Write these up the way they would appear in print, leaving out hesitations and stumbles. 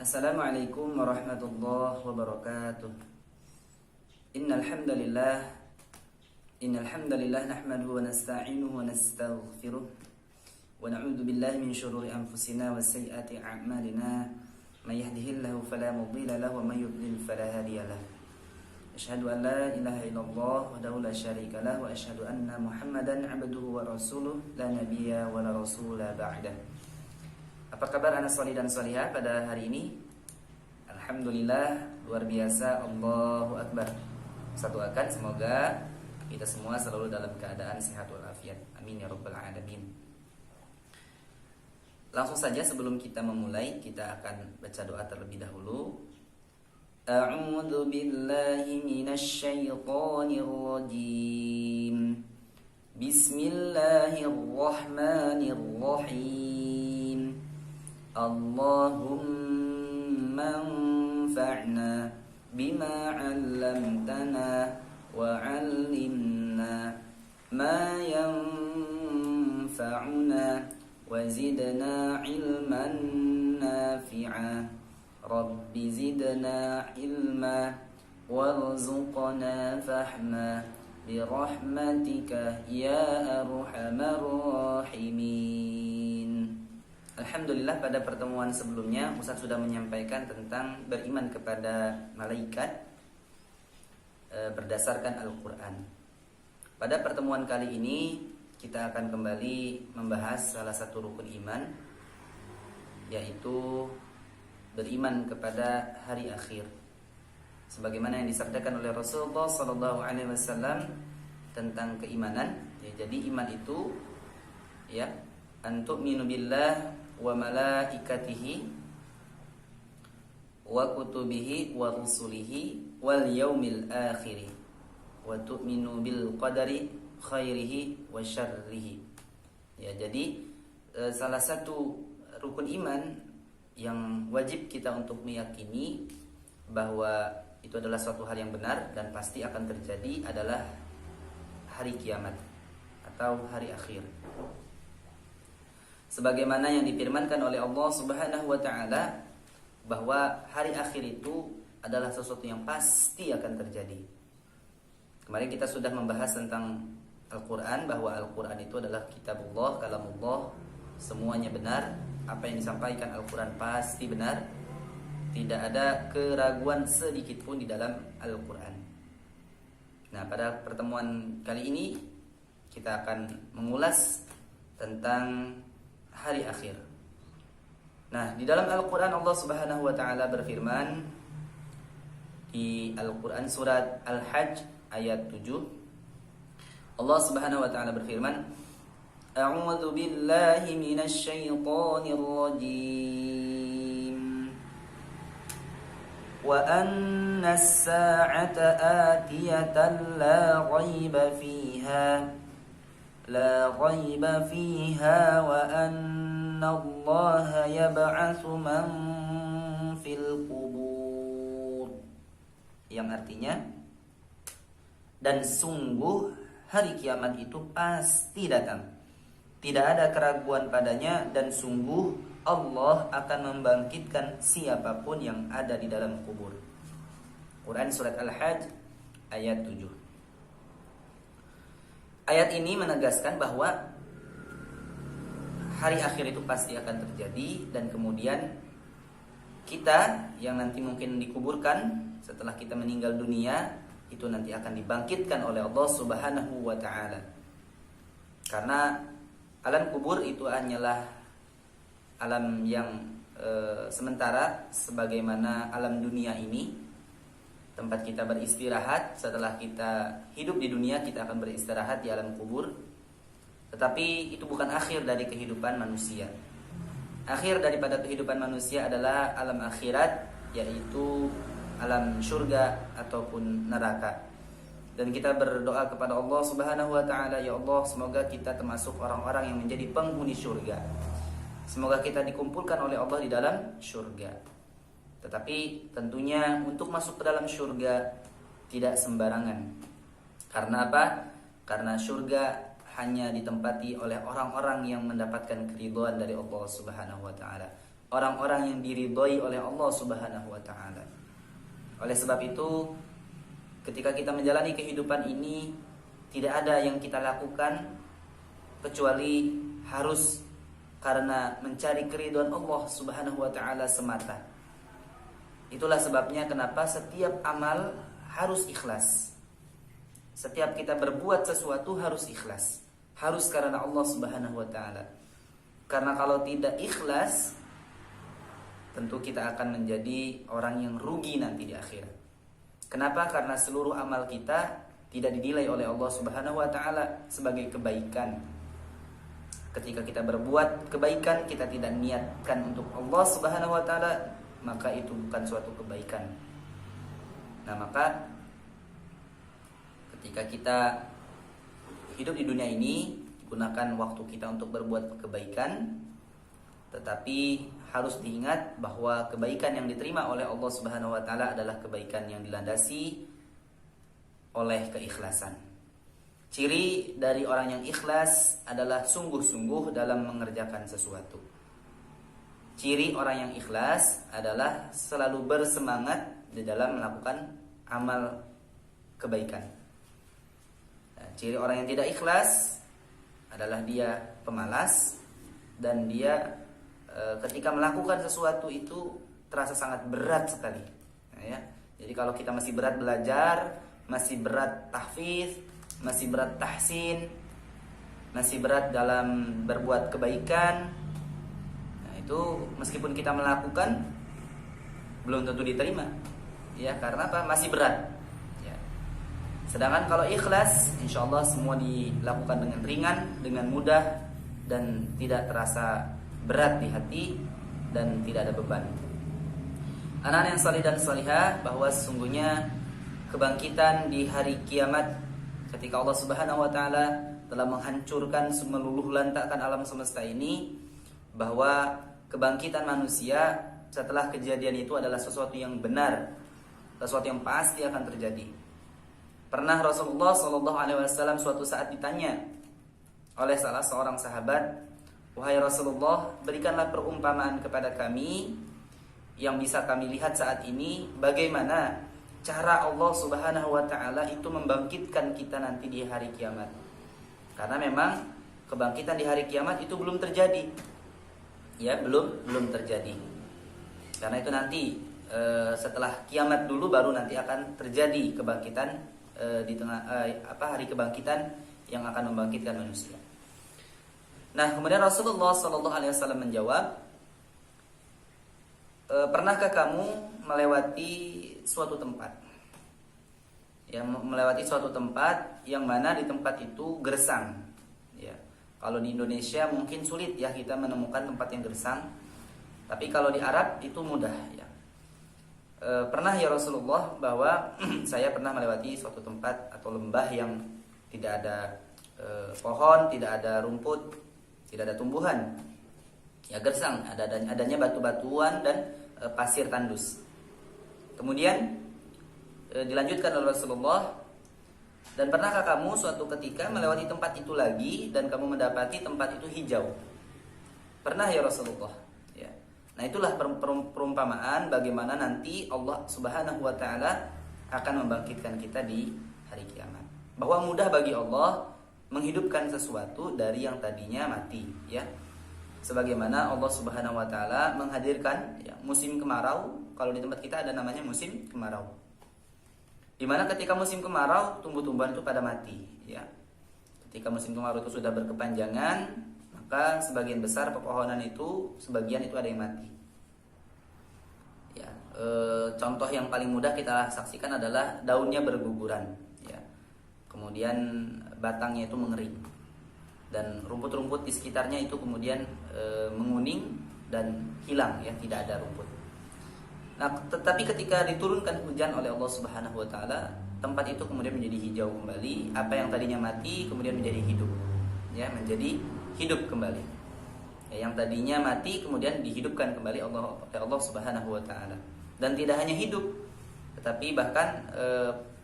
Assalamualaikum warahmatullahi wabarakatuh. Innal hamdalillah nahmaduhu wa nasta'inuhu wa nastaghfiruh wa na'udzu billahi min shururi anfusina wa sayyiati a'malina. May yahdihillahu fala mudilla lahu wa may yudlil fala hadiya lahu. Asyhadu an la ilaha illallah wahdahu la syarika lahu wa asyhadu anna Muhammadan 'abduhu wa rasuluh la nabiyya wa la rasula ba'dah. Apa kabar anak solih dan solihah pada hari ini? Alhamdulillah, luar biasa, Allahu Akbar. Satu akan, semoga kita semua selalu dalam keadaan sehat walafiat. Amin ya rabbal alamin. Langsung saja sebelum kita memulai, kita akan baca doa terlebih dahulu. A'udzu billahi minasy syaithanir rajim. Bismillahirrahmanirrahim. Allahumma anfa'na bima 'allamtana wa 'allimna ma yanfa'una wa zidna 'ilman nafi'a. Rabbi zidna 'ilma warzuqna fahma birahmatika ya arhamar rahimin. Alhamdulillah, pada pertemuan sebelumnya Ustaz sudah menyampaikan tentang beriman kepada malaikat berdasarkan Al-Quran. Pada pertemuan kali ini kita akan kembali membahas salah satu rukun iman, yaitu beriman kepada hari akhir. Sebagaimana yang disabdakan oleh Rasulullah SAW tentang keimanan, jadi iman itu antu'minu billah wa malaikatihi wa kutubihi wa rusulihi wal yaumil akhiri wa tu'minu bil qadari khairihi wa syarrihi. Jadi salah satu rukun iman yang wajib kita untuk meyakini bahwa itu adalah suatu hal yang benar dan pasti akan terjadi adalah hari kiamat atau hari akhir. Sebagaimana yang difirmankan oleh Allah Subhanahu wa taala bahwa hari akhir itu adalah sesuatu yang pasti akan terjadi. Kemarin kita sudah membahas tentang Al-Qur'an, bahwa Al-Qur'an itu adalah kitabullah, kalamullah, semuanya benar. Apa yang disampaikan Al-Qur'an pasti benar. Tidak ada keraguan sedikit pun di dalam Al-Qur'an. Nah, pada pertemuan kali ini kita akan mengulas tentang hari akhir. Nah, di dalam Al-Quran Allah Subhanahu wa taala berfirman di Al-Quran surat Al-Hajj ayat 7. Allah Subhanahu wa taala berfirman, A'udzu billahi minasy syaithanir rajim. Wa anna as-sa'ata atiyatan la raiba fiha wa anna Allah yab'atsu man fil qubur. Yang artinya, dan sungguh hari kiamat itu pasti datang, tidak ada keraguan padanya, dan sungguh Allah akan membangkitkan siapapun yang ada di dalam kubur. Quran surat Al-Hajj ayat 7. Ayat ini menegaskan bahwa hari akhir itu pasti akan terjadi, dan kemudian kita yang nanti mungkin dikuburkan setelah kita meninggal dunia itu nanti akan dibangkitkan oleh Allah Subhanahu wa taala. Karena alam kubur itu hanyalah alam yang sementara, sebagaimana alam dunia ini tempat kita beristirahat. Setelah kita hidup di dunia, kita akan beristirahat di alam kubur. Tetapi itu bukan akhir dari kehidupan manusia. Akhir daripada kehidupan manusia adalah alam akhirat, yaitu alam surga ataupun neraka. Dan kita berdoa kepada Allah Subhanahu wa taala, ya Allah, semoga kita termasuk orang-orang yang menjadi penghuni surga. Semoga kita dikumpulkan oleh Allah di dalam surga. Tetapi tentunya untuk masuk ke dalam surga tidak sembarangan. Karena apa? Karena surga hanya ditempati oleh orang-orang yang mendapatkan keridhaan dari Allah Subhanahu wa taala. orang-orang yang diridhoi oleh Allah Subhanahu wa taala. Oleh sebab itu, ketika kita menjalani kehidupan ini, tidak ada yang kita lakukan kecuali harus karena mencari keridhaan Allah Subhanahu wa taala semata. Itulah sebabnya kenapa setiap amal harus ikhlas. Setiap kita berbuat sesuatu harus ikhlas. Harus karena Allah Subhanahu wa taala. Karena kalau tidak ikhlas, tentu kita akan menjadi orang yang rugi nanti di akhirat. Kenapa? Karena seluruh amal kita tidak dinilai oleh Allah Subhanahu wa taala sebagai kebaikan. Ketika kita berbuat kebaikan, kita tidak niatkan untuk Allah Subhanahu wa taala, maka itu bukan suatu kebaikan. Nah, maka ketika kita hidup di dunia ini, gunakan waktu kita untuk berbuat kebaikan, tetapi harus diingat bahwa kebaikan yang diterima oleh Allah Subhanahu wa taala adalah kebaikan yang dilandasi oleh keikhlasan. Ciri dari orang yang ikhlas adalah sungguh-sungguh dalam mengerjakan sesuatu. Ciri orang yang ikhlas adalah selalu bersemangat di dalam melakukan amal kebaikan. Nah, ciri orang yang tidak ikhlas adalah dia pemalas dan dia ketika melakukan sesuatu itu terasa sangat berat sekali. Nah, ya. Jadi kalau kita masih berat belajar, masih berat tahfiz, masih berat tahsin, masih berat dalam berbuat kebaikan, nah itu meskipun kita melakukan belum tentu diterima, ya, karena apa? Masih berat, ya. Sedangkan kalau ikhlas, insya Allah semua dilakukan dengan ringan, dengan mudah, dan tidak terasa berat di hati dan tidak ada beban. Anak-anak yang salih dan salihah, bahwa sesungguhnya kebangkitan di hari kiamat, ketika Allah Subhanahu wa taala telah menghancurkan semeluluh lantakan alam semesta ini, bahwa kebangkitan manusia setelah kejadian itu adalah sesuatu yang benar, sesuatu yang pasti akan terjadi. Pernah Rasulullah SAW suatu saat ditanya oleh salah seorang sahabat, "Wahai Rasulullah, berikanlah perumpamaan kepada kami yang bisa kami lihat saat ini, bagaimana cara Allah Subhanahu wa taala itu membangkitkan kita nanti di hari kiamat." Karena memang kebangkitan di hari kiamat itu belum terjadi. Ya, belum terjadi. Karena itu nanti setelah kiamat dulu baru nanti akan terjadi kebangkitan di tengah hari kebangkitan yang akan membangkitkan manusia. Nah, kemudian Rasulullah SAW menjawab, pernahkah kamu melewati suatu tempat? Ya, melewati suatu tempat yang mana di tempat itu gersang. Ya, kalau di Indonesia mungkin sulit ya kita menemukan tempat yang gersang, tapi kalau di Arab itu mudah. Ya. Pernah ya Rasulullah bahwa saya pernah melewati suatu tempat atau lembah yang tidak ada pohon, tidak ada rumput, tidak ada tumbuhan, ya gersang, adanya batu-batuan dan pasir tandus. Kemudian dilanjutkan oleh Rasulullah, dan pernahkah kamu suatu ketika melewati tempat itu lagi dan kamu mendapati tempat itu hijau? Pernah ya Rasulullah. Ya. Nah, itulah perumpamaan bagaimana nanti Allah Subhanahu wa taala akan membangkitkan kita di hari kiamat. Bahwa mudah bagi Allah menghidupkan sesuatu dari yang tadinya mati, ya. Sebagaimana Allah Subhanahu wa taala menghadirkan ya, musim kemarau. Kalau di tempat kita ada namanya musim kemarau. Di mana ketika musim kemarau tumbuh-tumbuhan itu pada mati, ya. Ketika musim kemarau itu sudah berkepanjangan, maka sebagian besar pepohonan itu sebagian itu ada yang mati. Ya, contoh yang paling mudah kita saksikan adalah daunnya berguguran, ya. Kemudian batangnya itu mengering dan rumput-rumput di sekitarnya itu kemudian menguning dan hilang, ya, tidak ada rumput. Nah, tetapi ketika diturunkan hujan oleh Allah Subhanahu wa taala, tempat itu kemudian menjadi hijau kembali, apa yang tadinya mati kemudian menjadi hidup, ya, menjadi hidup kembali. Ya, yang tadinya mati kemudian dihidupkan kembali oleh Allah Subhanahu wa taala. Dan tidak hanya hidup, tetapi bahkan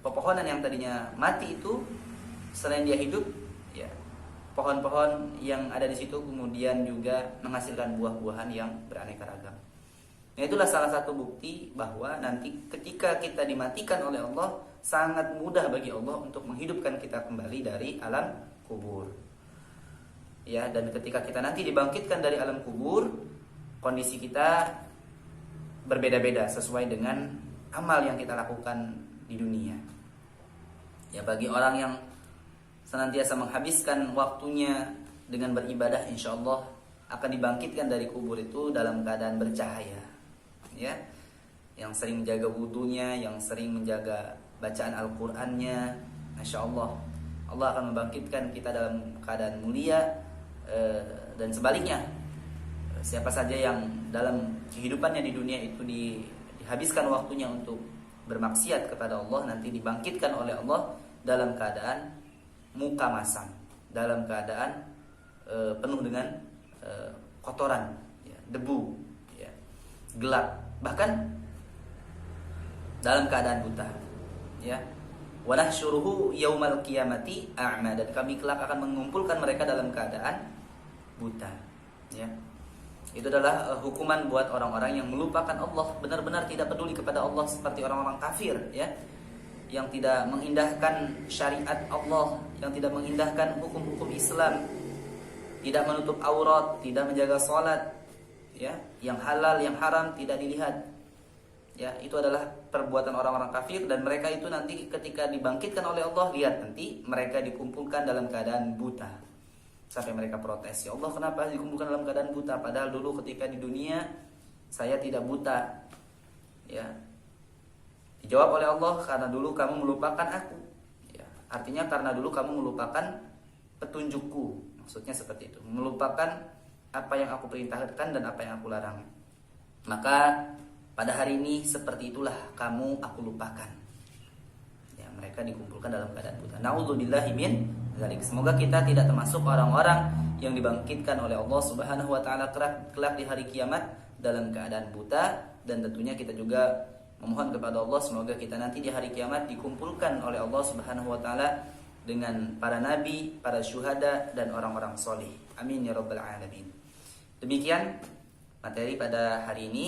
pepohonan yang tadinya mati itu selain dia hidup, ya, pohon-pohon yang ada di situ kemudian juga menghasilkan buah-buahan yang beraneka ragam. Nah, itulah salah satu bukti bahwa nanti ketika kita dimatikan oleh Allah, sangat mudah bagi Allah untuk menghidupkan kita kembali dari alam kubur. Ya, dan ketika kita nanti dibangkitkan dari alam kubur, kondisi kita berbeda-beda sesuai dengan amal yang kita lakukan di dunia. Ya, bagi orang yang senantiasa menghabiskan waktunya dengan beribadah, insya Allah akan dibangkitkan dari kubur itu dalam keadaan bercahaya. Ya, yang sering menjaga wudunya, yang sering menjaga bacaan Al-Qur'annya, Masya Allah, Allah akan membangkitkan kita dalam keadaan mulia. Dan sebaliknya, siapa saja yang dalam kehidupannya di dunia itu dihabiskan waktunya untuk bermaksiat kepada Allah, nanti dibangkitkan oleh Allah dalam keadaan muka masam, dalam keadaan penuh dengan kotoran, ya, debu, ya, gelap, bahkan dalam keadaan buta. Ya, wa nahsyuruhu yaumal qiyamati a'ma, dan kami kelak akan mengumpulkan mereka dalam keadaan buta. Ya, itu adalah hukuman buat orang-orang yang melupakan Allah, benar-benar tidak peduli kepada Allah, seperti orang-orang kafir, ya, yang tidak mengindahkan syariat Allah, yang tidak mengindahkan hukum-hukum Islam, tidak menutup aurat, tidak menjaga salat, ya, yang halal yang haram tidak dilihat. Ya, itu adalah perbuatan orang-orang kafir, dan mereka itu nanti ketika dibangkitkan oleh Allah, lihat nanti mereka dikumpulkan dalam keadaan buta. Sampai mereka protes, "Ya Allah, kenapa dikumpulkan dalam keadaan buta? Padahal dulu ketika di dunia saya tidak buta." Ya. Dijawab oleh Allah, "Karena dulu kamu melupakan aku." Ya, artinya karena dulu kamu melupakan petunjukku. Maksudnya seperti itu, melupakan apa yang aku perintahkan dan apa yang aku larang. Maka pada hari ini seperti itulah kamu aku lupakan. Ya, mereka dikumpulkan dalam keadaan buta. Na'udzubillahi min dzalik. Semoga kita tidak termasuk orang-orang yang dibangkitkan oleh Allah Subhanahu wa taala kelak di hari kiamat dalam keadaan buta, dan tentunya kita juga memohon kepada Allah semoga kita nanti di hari kiamat dikumpulkan oleh Allah Subhanahu wa taala dengan para nabi, para syuhada, dan orang-orang soleh. Amin ya rabbal alamin. Demikian materi pada hari ini.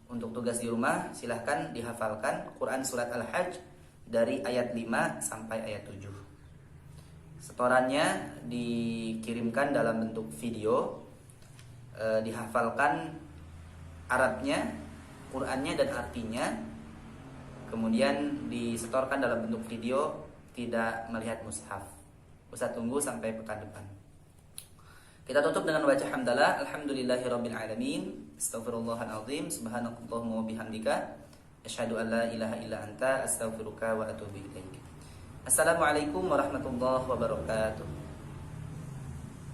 Untuk tugas di rumah, silahkan dihafalkan Quran Surat Al-Hajj dari ayat 5 sampai ayat 7. Setorannya dikirimkan dalam bentuk video, dihafalkan Arabnya, Qurannya dan artinya, kemudian disetorkan dalam bentuk video, tidak melihat mushaf. Ustaz tunggu sampai pekan depan. Kita tutup dengan baca hamdalah. Alhamdulillahirabbil alamin. Astaghfirullahalazim. Subhanakallahumma wa bihamdika asyhadu an la ilaha illa anta astaghfiruka wa atubu ilaik. Assalamualaikum warahmatullahi wabarakatuh.